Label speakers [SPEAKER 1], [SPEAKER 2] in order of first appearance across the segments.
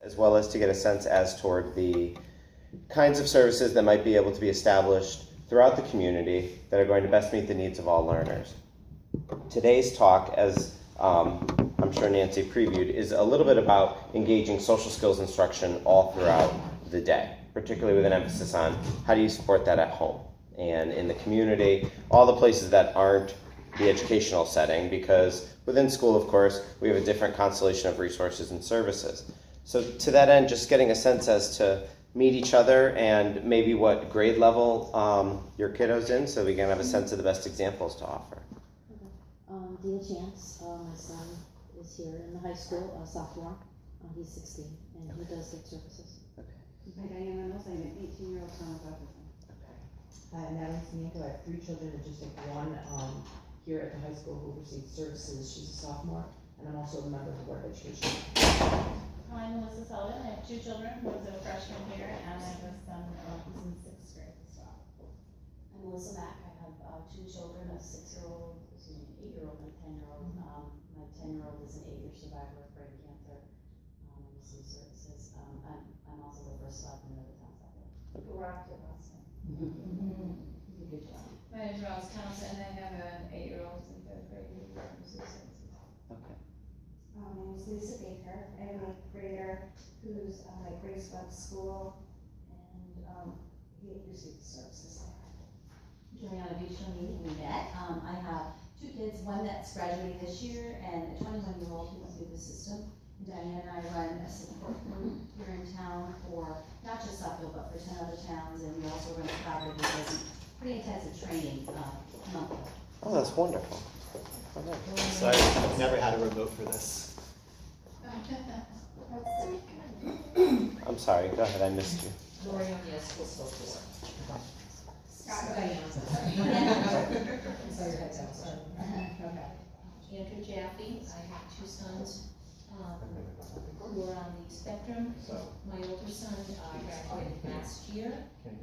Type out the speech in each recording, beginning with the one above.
[SPEAKER 1] as well as to get a sense as toward the kinds of services that might be able to be established throughout the community that are going to best meet the needs of all learners. Today's talk, as I'm sure Nancy previewed, is a little bit about engaging social skills instruction all throughout the day, particularly with an emphasis on how do you support that at home and in the community, all the places that aren't the educational setting, because within school, of course, we have a different constellation of resources and services. So to that end, just getting a sense as to meet each other and maybe what grade level your kiddo's in, so we can have a sense of the best examples to offer.
[SPEAKER 2] Dina Chance, my son is here in the high school, sophomore. He's 16, and he does get services.
[SPEAKER 1] Okay.
[SPEAKER 3] Hi, Diane Reynolds. I'm an 18-year-old son with autism.
[SPEAKER 4] Natalie Samienko. I have 3 children, and just like one here at the high school who receives services. She's a sophomore, and I'm also a member of the Board of Education.
[SPEAKER 5] I'm Melissa Sullivan. I have 2 children. One's a freshman here, and I have a son who's in 6th grade as well.
[SPEAKER 6] I'm Melissa Mack. I have 2 children, a 8-year-old and a 10-year-old. My 10-year-old is an 8-year survivor of brain cancer. And receives services. I'm also the first selectman of the town center.
[SPEAKER 5] Who rocked it last night.
[SPEAKER 6] Good job.
[SPEAKER 5] My name is Ross Townsend. I have an 8-year-old in 3rd grade who receives services.
[SPEAKER 1] Okay.
[SPEAKER 7] My name is Lisa Baker. I have an 8th grader who's at Grace Web School, and he receives services there.
[SPEAKER 6] Juliana Buccioni, we met. I have 2 kids, one that's graduating this year and a 21-year-old who went through the system. Diane and I run a support group here in town for not just Suffield, but for 10 other towns, and we also run a collaborative that does pretty intensive training monthly.
[SPEAKER 1] Oh, that's wonderful.
[SPEAKER 8] Sorry, I've never had a remote for this.
[SPEAKER 1] I'm sorry, go ahead, I missed you.
[SPEAKER 4] Lori O'Neill, school social worker. Sorry, your head's out. Sorry.
[SPEAKER 9] Andrew Jaffe. I have 2 sons who are on the spectrum. My older son graduated last year, and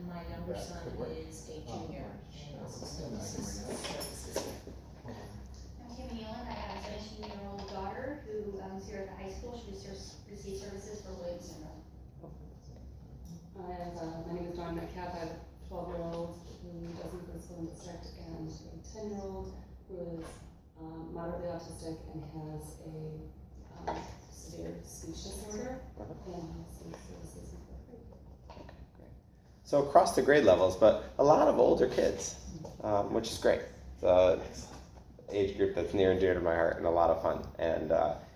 [SPEAKER 9] my younger son is a junior and also still receives services.
[SPEAKER 7] I'm Kim Nealon. I have a 17-year-old daughter who is here at the high school. She receives services for Williams syndrome.
[SPEAKER 3] My name is Dawn Metcalf. I have a 12-year-old who doesn't go to school in district, and a 10-year-old who is moderately autistic and has a severe speech disorder, and receives services in 4th grade.
[SPEAKER 1] So across the grade levels, but a lot of older kids, which is great. The age group that's near and dear to my heart and a lot of fun, and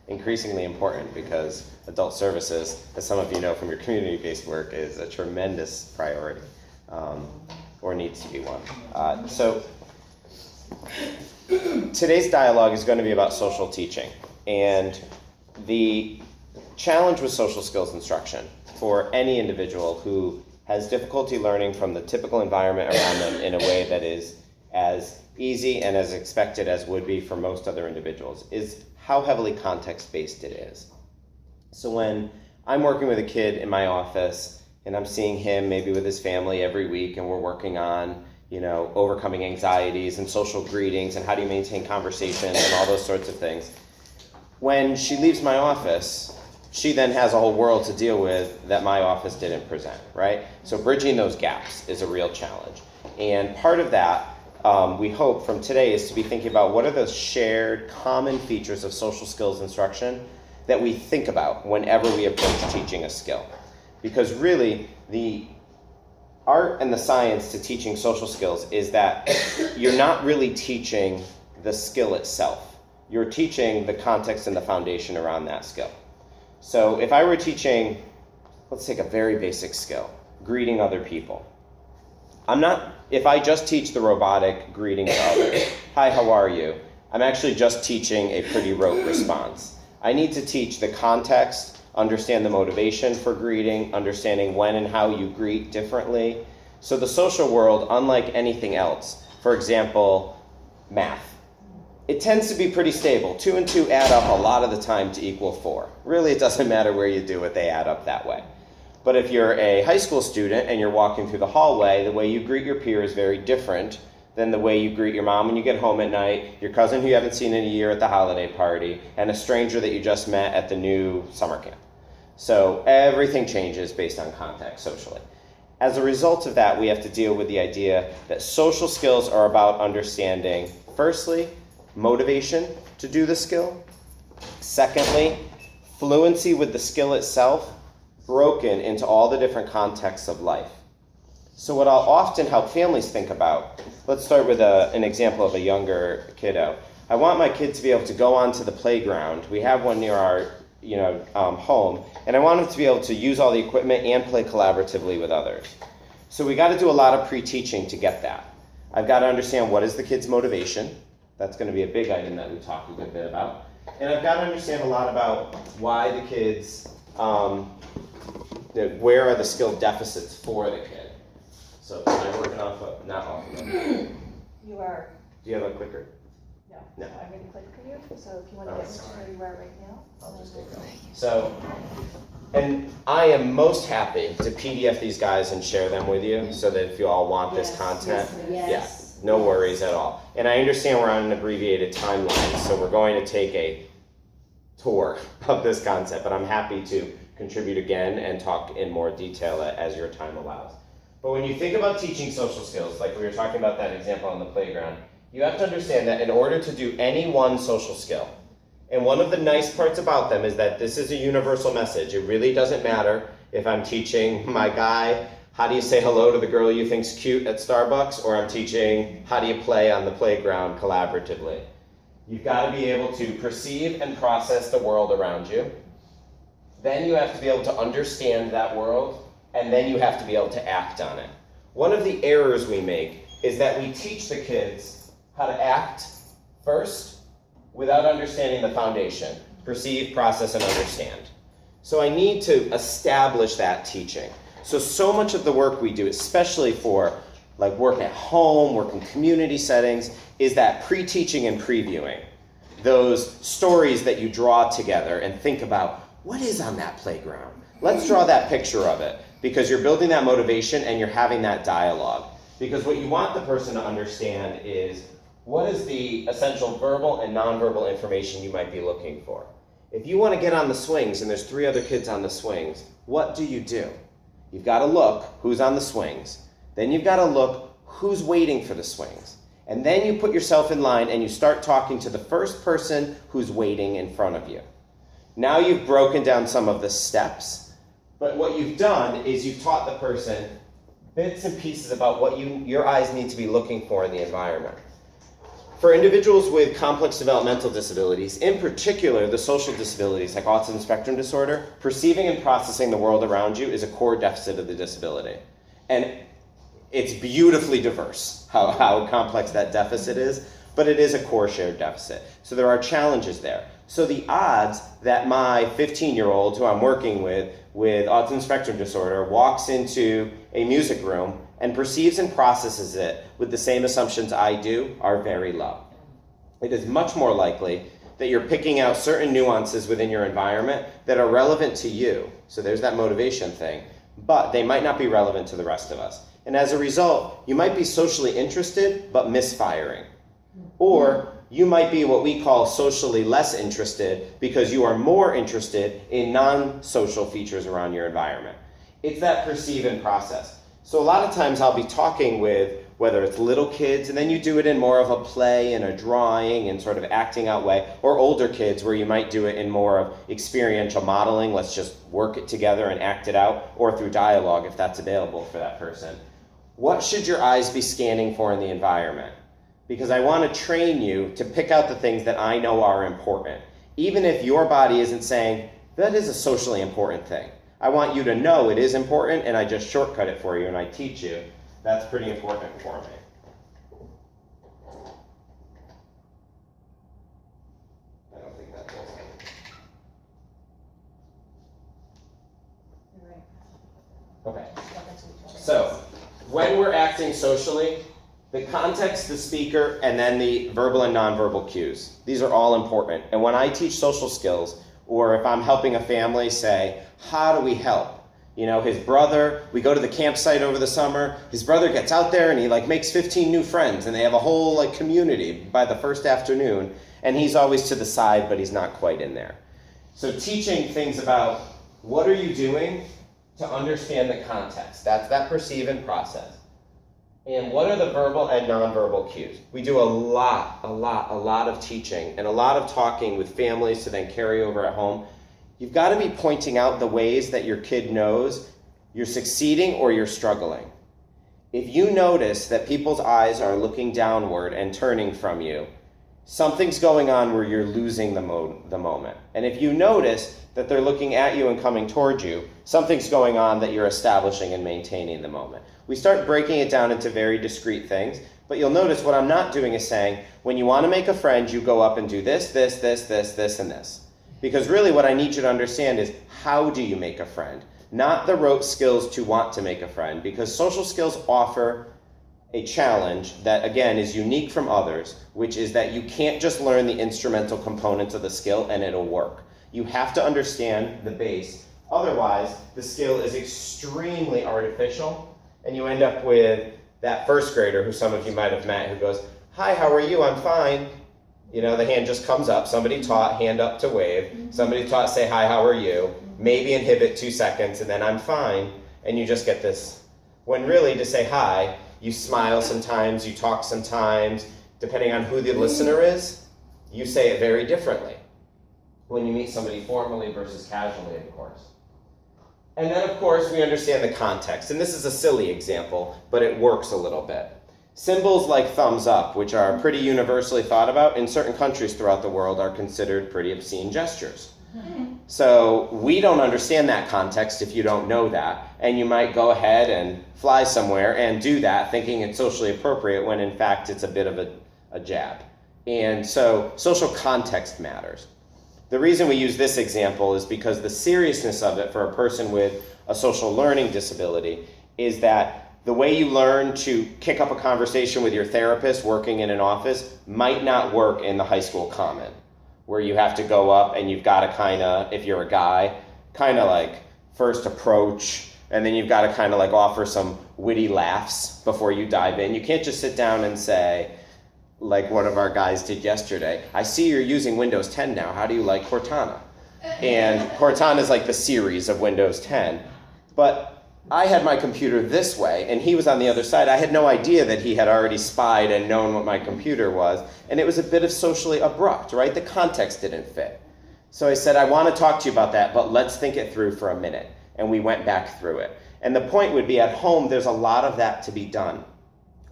[SPEAKER 1] increasingly important because adult services, as some of you know from your community-based work, is a tremendous priority, or needs to be one. So today's dialogue is going to be about social teaching, and the challenge with social skills instruction for any individual who has difficulty learning from the typical environment around them in a way that is as easy and as expected as would be for most other individuals is how heavily context-based it is. So when I'm working with a kid in my office and I'm seeing him maybe with his family every week and we're working on, overcoming anxieties and social greetings and how do you maintain conversations and all those sorts of things. When she leaves my office, she then has a whole world to deal with that my office didn't present, right? So bridging those gaps is a real challenge. And part of that, we hope from today, is to be thinking about what are those shared common features of social skills instruction that we think about whenever we approach teaching a skill. Because really, the art and the science to teaching social skills is that you're not really teaching the skill itself. You're teaching the context and the foundation around that skill. So if I were teaching, let's take a very basic skill, greeting other people. If I just teach the robotic greeting to others, hi, how are you? I'm actually just teaching a pretty rote response. I need to teach the context, understand the motivation for greeting, understanding when and how you greet differently. So the social world, unlike anything else, for example, math, it tends to be pretty stable. 2 and 2 add up a lot of the time to equal 4. Really, it doesn't matter where you do it, they add up that way. But if you're a high school student and you're walking through the hallway, the way you greet your peer is very different than the way you greet your mom when you get home at night, your cousin who you haven't seen in a year at the holiday party, and a stranger that you just met at the new summer camp. So everything changes based on context socially. As a result of that, we have to deal with the idea that social skills are about understanding, firstly, motivation to do the skill. Secondly, fluency with the skill itself, broken into all the different contexts of life. So what I'll often help families think about, let's start with an example of a younger kiddo. I want my kid to be able to go onto the playground. We have one near our home, and I want him to be able to use all the equipment and play collaboratively with others. So we got to do a lot of pre-teaching to get that. I've got to understand what is the kid's motivation. That's going to be a big item that we talk a good bit about. And I've got to understand a lot about why the kids, where are the skill deficits for the kid. So am I working off of, not off of it?
[SPEAKER 7] You are,
[SPEAKER 1] Do you have a clicker?
[SPEAKER 7] no,
[SPEAKER 1] No.
[SPEAKER 7] I'm gonna click for you, so if you wanna
[SPEAKER 1] Oh,
[SPEAKER 7] get into
[SPEAKER 1] sorry.
[SPEAKER 7] where you are right now.
[SPEAKER 1] I'll just get going. So, and I am most happy to PDF these guys and share them with you so that if you all want this
[SPEAKER 2] Yes,
[SPEAKER 1] content,
[SPEAKER 2] Yes.
[SPEAKER 1] no worries at all. And I understand we're on an abbreviated timeline, so we're going to take a tour of this concept, but I'm happy to contribute again and talk in more detail as your time allows. But when you think about teaching social skills, like we were talking about that example on the playground, you have to understand that in order to do any one social skill, and one of the nice parts about them is that this is a universal message. It really doesn't matter if I'm teaching my guy how do you say hello to the girl you think's cute at Starbucks, or I'm teaching how do you play on the playground collaboratively. You've got to be able to perceive and process the world around you. Then you have to be able to understand that world, and then you have to be able to act on it. One of the errors we make is that we teach the kids how to act first without understanding the foundation, perceive, process, and understand. So I need to establish that teaching. So much of the work we do, especially for like work at home, work in community settings, is that pre-teaching and previewing. Those stories that you draw together and think about, what is on that playground? Let's draw that picture of it, because you're building that motivation and you're having that dialogue. Because what you want the person to understand is, what is the essential verbal and nonverbal information you might be looking for? If you want to get on the swings and there's 3 other kids on the swings, what do? You've got to look who's on the swings. Then you've got to look who's waiting for the swings. And then you put yourself in line and you start talking to the first person who's waiting in front of you. Now you've broken down some of the steps, but what you've done is you've taught the person bits and pieces about what your eyes need to be looking for in the environment. For individuals with complex developmental disabilities, in particular the social disabilities like autism spectrum disorder, perceiving and processing the world around you is a core deficit of the disability. And it's beautifully diverse how complex that deficit is, but it is a core shared deficit. So there are challenges there. So the odds that my 15-year-old who I'm working with autism spectrum disorder walks into a music room and perceives and processes it with the same assumptions I do are very low. It is much more likely that you're picking out certain nuances within your environment that are relevant to you. So there's that motivation thing, but they might not be relevant to the rest of us. And as a result, you might be socially interested, but misfiring. Or you might be what we call socially less interested because you are more interested in non-social features around your environment. It's that perceive and process. So a lot of times I'll be talking with, whether it's little kids, and then you do it in more of a play and a drawing and sort of acting out way, or older kids where you might do it in more of experiential modeling, let's just work it together and act it out, or through dialogue if that's available for that person. What should your eyes be scanning for in the environment? Because I want to train you to pick out the things that I know are important. Even if your body isn't saying, that is a socially important thing. I want you to know it is important, and I just shortcut it for you and I teach you. That's pretty important for me. I don't think that does it. Okay. So, when we're acting socially, the context, the speaker, and then the verbal and nonverbal cues. These are all important. And when I teach social skills, or if I'm helping a family say, how do we help? You know, his brother, we go to the campsite over the summer, his brother gets out there and he like makes 15 new friends and they have a whole like community by the first afternoon, and he's always to the side, but he's not quite in there. So teaching things about what are you doing to understand the context. That's that perceive and process. And what are the verbal and nonverbal cues? We do a lot of teaching and a lot of talking with families to then carry over at home. You've got to be pointing out the ways that your kid knows you're succeeding or you're struggling. If you notice that people's eyes are looking downward and turning from you, something's going on where you're losing the moment. And if you notice that they're looking at you and coming towards you, something's going on that you're establishing and maintaining the moment. We start breaking it down into very discrete things, but you'll notice what I'm not doing is saying, when you want to make a friend, you go up and do this, and this. Because really what I need you to understand is, how do you make a friend? Not the rote skills to want to make a friend, because social skills offer a challenge that, again, is unique from others, which is that you can't just learn the instrumental components of the skill and it'll work. You have to understand the base. Otherwise, the skill is extremely artificial, and you end up with that first grader who some of you might have met who goes, "Hi, how are you? I'm fine." You know, the hand just comes up. Somebody taught hand up to wave. Somebody taught say, "Hi, how are you?" Maybe inhibit 2 seconds, and then "I'm fine." And you just get this. When really to say hi, you smile sometimes, you talk sometimes. Depending on who the listener is, you say it very differently when you meet somebody formally versus casually, of course. And then, of course, we understand the context. And this is a silly example, but it works a little bit. Symbols like thumbs up, which are pretty universally thought about in certain countries throughout the world, are considered pretty obscene gestures. So we don't understand that context if you don't know that. And you might go ahead and fly somewhere and do that thinking it's socially appropriate when in fact it's a bit of a jab. And so social context matters. The reason we use this example is because the seriousness of it for a person with a social learning disability is that the way you learn to kick up a conversation with your therapist working in an office might not work in the high school common, where you have to go up and you've got to kind of, if you're a guy, kind of like first approach, and then you've got to kind of like offer some witty laughs before you dive in. You can't just sit down and say, like one of our guys did yesterday, "I see you're using Windows 10 now. How do you like Cortana?" And Cortana is like the series of Windows 10. But I had my computer this way, and he was on the other side. I had no idea that he had already spied and known what my computer was. And it was a bit of socially abrupt, right? The context didn't fit. So I said, "I want to talk to you about that, but let's think it through for a minute." And we went back through it. And the point would be, at home, there's a lot of that to be done.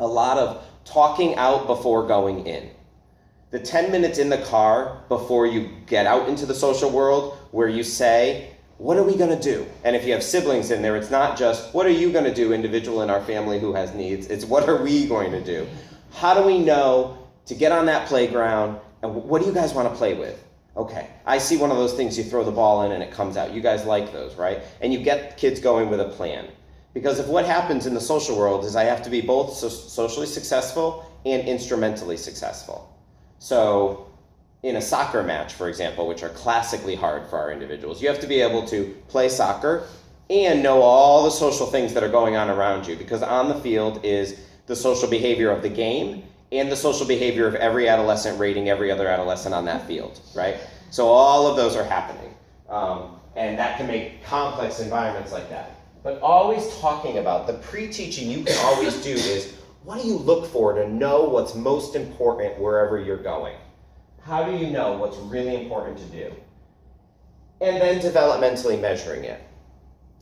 [SPEAKER 1] A lot of talking out before going in. The 10 minutes in the car before you get out into the social world, where you say, what are we going to do? And if you have siblings in there, it's not just, what are you going to do, individual in our family who has needs? It's, what are we going to do? How do we know to get on that playground? And what do you guys want to play with? Okay, I see one of those things you throw the ball in and it comes out. You guys like those, right? And you get kids going with a plan. Because if what happens in the social world is I have to be both socially successful and instrumentally successful. So in a soccer match, for example, which are classically hard for our individuals, you have to be able to play soccer and know all the social things that are going on around you, because on the field is the social behavior of the game and the social behavior of every adolescent rating every other adolescent on that field, right? So all of those are happening. And that can make complex environments like that. But always talking about the pre-teaching you can always do is, what do you look for to know what's most important wherever you're going? How do you know what's really important to do? And then developmentally measuring it.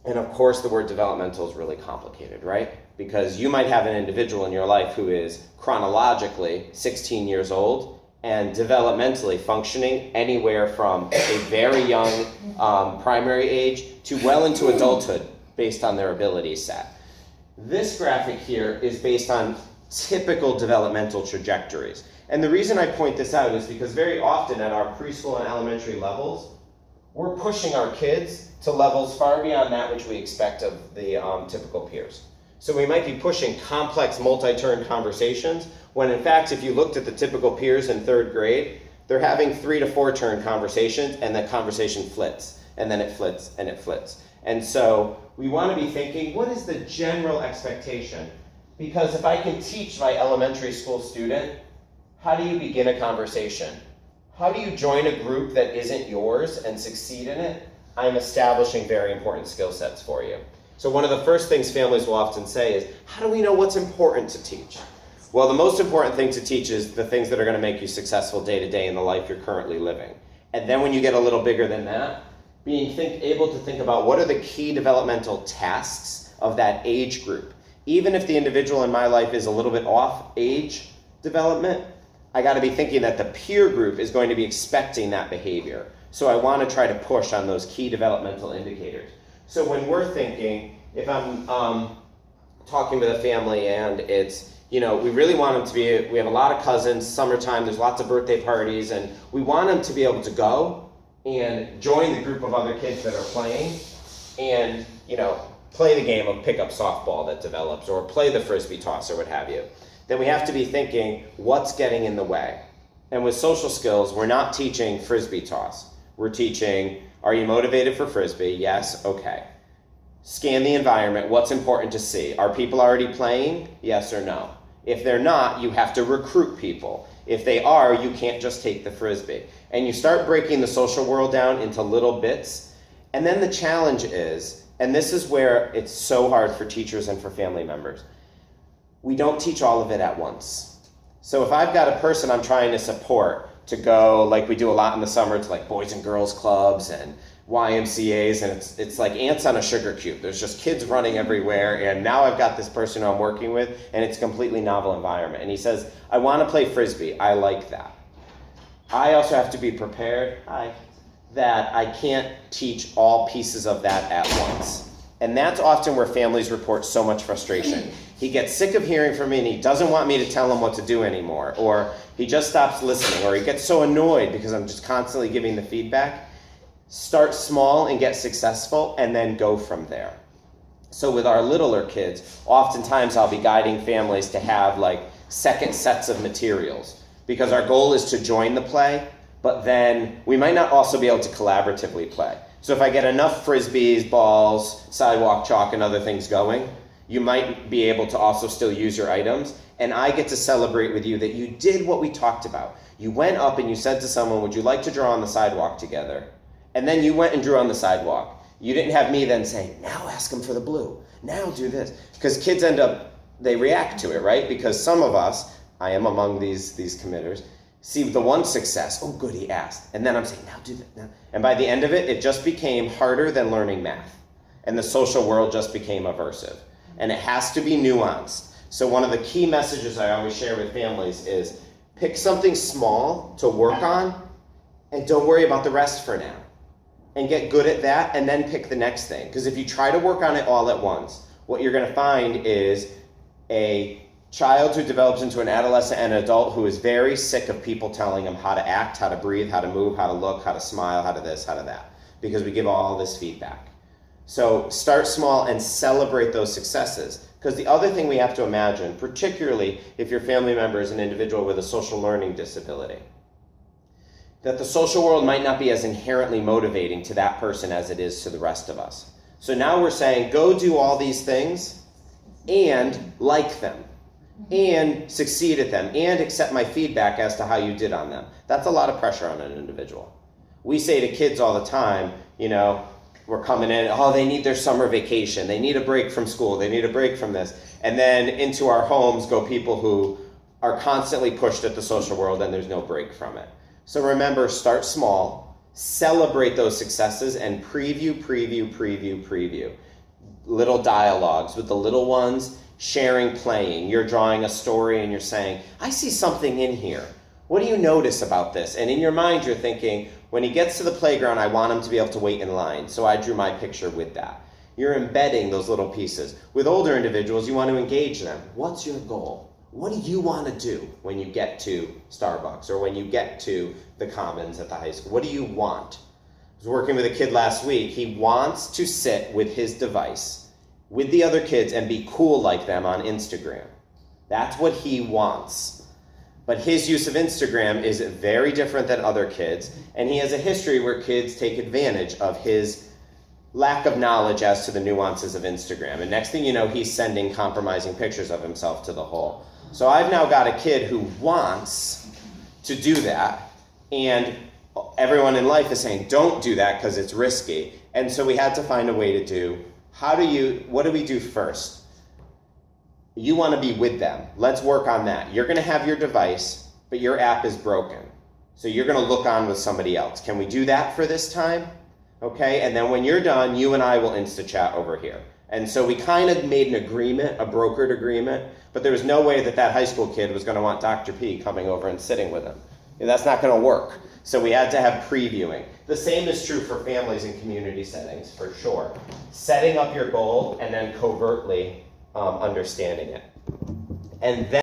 [SPEAKER 1] And of course the word developmental is really complicated, right? Because you might have an individual in your life who is chronologically 16 years old and developmentally functioning anywhere from a very young primary age to well into adulthood, based on their ability set. This graphic here is based on typical developmental trajectories. And the reason I point this out is because very often at our preschool and elementary levels, we're pushing our kids to levels far beyond that which we expect of the typical peers. So we might be pushing complex multi-turn conversations, when in fact, if you looked at the typical peers in 3rd grade, they're having 3 to 4 turn conversations and the conversation flits. and then it flits and it flits. And so we want to be thinking, what is the general expectation? Because if I can teach my elementary school student, how do you begin a conversation? How do you join a group that isn't yours and succeed in it? I'm establishing very important skill sets for you. So one of the first things families will often say is, how do we know what's important to teach? Well, the most important thing to teach is the things that are going to make you successful day to day in the life you're currently living. And then when you get a little bigger than that, being able to think about what are the key developmental tasks of that age group. Even if the individual in my life is a little bit off age development, I got to be thinking that the peer group is going to be expecting that behavior. So I want to try to push on those key developmental indicators. So when we're thinking, if I'm talking with a family and it's, we really want them to be, we have a lot of cousins, summertime, there's lots of birthday parties, and we want them to be able to go and join the group of other kids that are playing and, play the game of pickup softball that develops or play the frisbee toss or what have you. Then we have to be thinking, what's getting in the way? And with social skills, we're not teaching frisbee toss. We're teaching, are you motivated for frisbee? Yes, okay. Scan the environment, what's important to see? Are people already playing? Yes or no? If they're not, you have to recruit people. If they are, you can't just take the frisbee. And you start breaking the social world down into little bits. And then the challenge is, and this is where it's so hard for teachers and for family members, we don't teach all of it at once. So if I've got a person I'm trying to support to go, like we do a lot in the summer, to like boys and girls clubs and YMCAs, and it's like ants on a sugar cube. There's just kids running everywhere, and now I've got this person who I'm working with, and it's a completely novel environment. And he says, I want to play frisbee. I like that. I also have to be prepared that I can't teach all pieces of that at once. And that's often where families report so much frustration. He gets sick of hearing from me and he doesn't want me to tell him what to do anymore, or he just stops listening, or he gets so annoyed because I'm just constantly giving the feedback. Start small and get successful, and then go from there. So with our littler kids, oftentimes I'll be guiding families to have like second sets of materials, because our goal is to join the play, but then we might not also be able to collaboratively play. So if I get enough frisbees, balls, sidewalk chalk, and other things going, you might be able to also still use your items, and I get to celebrate with you that you did what we talked about. You went up and you said to someone, would you like to draw on the sidewalk together? And then you went and drew on the sidewalk. You didn't have me then saying, now ask them for the blue, now do this. Because kids they react to it, right? Because some of us, I am among these committers, see the one success, oh good, he asked. And then I'm saying, now do that now. And by the end of it, it just became harder than learning math. And the social world just became aversive. And it has to be nuanced. So one of the key messages I always share with families is pick something small to work on and don't worry about the rest for now. And get good at that and then pick the next thing. Because if you try to work on it all at once, what you're going to find is a child who develops into an adolescent and an adult who is very sick of people telling them how to act, how to breathe, how to move, how to look, how to smile, how to this, how to that. Because we give all this feedback. So start small and celebrate those successes. Because the other thing we have to imagine, particularly if your family member is an individual with a social learning disability, that the social world might not be as inherently motivating to that person as it is to the rest of us. So now we're saying, go do all these things and like them and succeed at them and accept my feedback as to how you did on them. That's a lot of pressure on an individual. We say to kids all the time, we're coming in, they need their summer vacation. They need a break from school. They need a break from this. And then into our homes go people who are constantly pushed at the social world and there's no break from it. So remember, start small, celebrate those successes, and preview. Little dialogues with the little ones, sharing, playing. You're drawing a story and you're saying, I see something in here. What do you notice about this? And in your mind, you're thinking, when he gets to the playground, I want him to be able to wait in line. So I drew my picture with that. You're embedding those little pieces. With older individuals, you want to engage them. What's your goal? What do you want to do when you get to Starbucks or when you get to the Commons at the high school? What do you want? I was working with a kid last week. He wants to sit with his device with the other kids and be cool like them on Instagram. That's what he wants. But his use of Instagram is very different than other kids, and he has a history where kids take advantage of his lack of knowledge as to the nuances of Instagram. And next thing you know, he's sending compromising pictures of himself to the whole. So I've now got a kid who wants to do that, and everyone in life is saying, don't do that because it's risky. And so we had to find a way to do, what do we do first? You want to be with them. Let's work on that. You're going to have your device, but your app is broken. So you're going to look on with somebody else. Can we do that for this time? Okay, and then when you're done, you and I will Insta-chat over here. And so we kind of made an agreement, a brokered agreement, but there was no way that that high school kid was going to want Dr. P coming over and sitting with him. That's not going to work. So we had to have previewing. The same is true for families and community settings, for sure. Setting up your goal and then covertly understanding it. And then